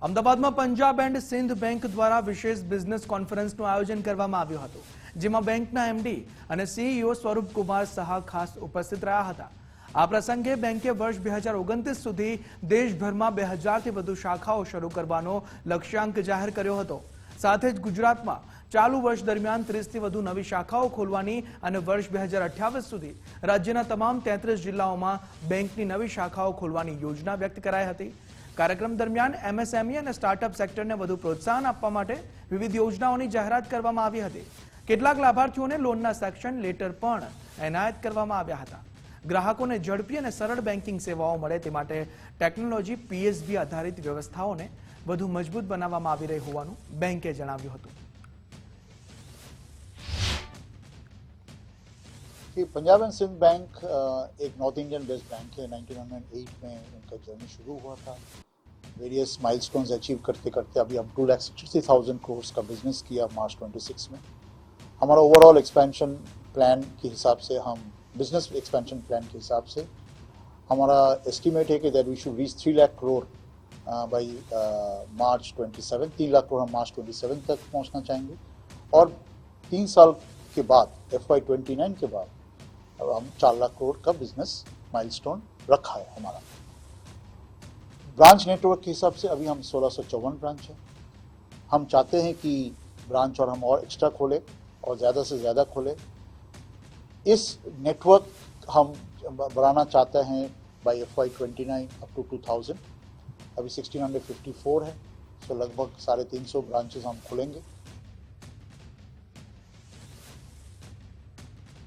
અમદાવાદમાં Punjab and Sindh bank દ્વારા વિશેષ બિઝનેસ કોન્ફરન્સનું આયોજન કરવામાં આવ્યું હતું, જેમાં બેંકના એમડી અને સીઈઓ સ્વરૂપ કુમાર સહા ખાસ ઉપસ્થિત રહ્યા હતા। આ પ્રસંગે બેંકે વર્ષ 2029 સુધી દેશભરમાં 2000થી વધુ શાખાઓ શરૂ કરવાનો લક્ષ્યાંક જાહેર કર્યો હતો। સાથે જ ગુજરાતમાં ચાલુ વર્ષ દરમિયાન 30થી વધુ નવી શાખાઓ ખોલવાની અને વર્ષ 2028 સુધી રાજ્યના તમામ 33 જિલ્લાઓમાં બેંકની નવી શાખાઓ ખોલવાની યોજના વ્યક્ત કરાઈ હતી। કાર્યક્રમ દરમિયાન એમએસએમઈ અને સ્ટાર્ટઅપ સેક્ટરને વધુ પ્રોત્સાહન આપવા માટે વિવિધ યોજનાઓની જાહેરાત કરવામાં આવી હતી। કેટલાક લાભાર્થીઓને લોનના સેક્શન લેટર પણ એનાયત કરવામાં આવ્યા હતા। ગ્રાહકોને ઝડપી અને સરળ બેન્કિંગ સેવાઓ મળે તે માટે ટેકનોલોજી પીએસબી આધારિત વ્યવસ્થાઓને વધુ મજબૂત બનાવવામાં આવી રહી હોવાનું બેંકે જણાવ્યું હતું। पंजाब एंड सिंध बैंक एक नॉर्थ इंडियन बेस्ड बैंक है। 1908 में उनका जर्नी शुरू हुआ था। वेरियस माइलस्टोन्स अचीव करते करते अभी हम 2,60,000 करोड़ का बिजनेस किया मार्च 26 में। हमारा ओवरऑल एक्सपेंशन प्लान के हिसाब से हम बिजनेस एक्सपेंशन प्लान के हिसाब से हमारा एस्टिमेट है कि that we should reach 3 lakh crore by March 27। 3 lakh crore हम मार्च 27 तक पहुंचना चाहेंगे और 3 साल के बाद FY29 के बाद अब हम 4 लाख करोड़ का बिजनेस माइलस्टोन रखा है हमारा। ब्रांच नेटवर्क के हिसाब से अभी हम 1654 ब्रांच है। हम चाहते हैं कि ब्रांच और हम और एक्स्ट्रा खोले और ज़्यादा से ज़्यादा खोले। इस नेटवर्क हम बढ़ाना चाहते हैं बाई FY29 अप टू 2000। अभी 1654 है, तो लगभग 350 ब्रांचेस हम खोलेंगे।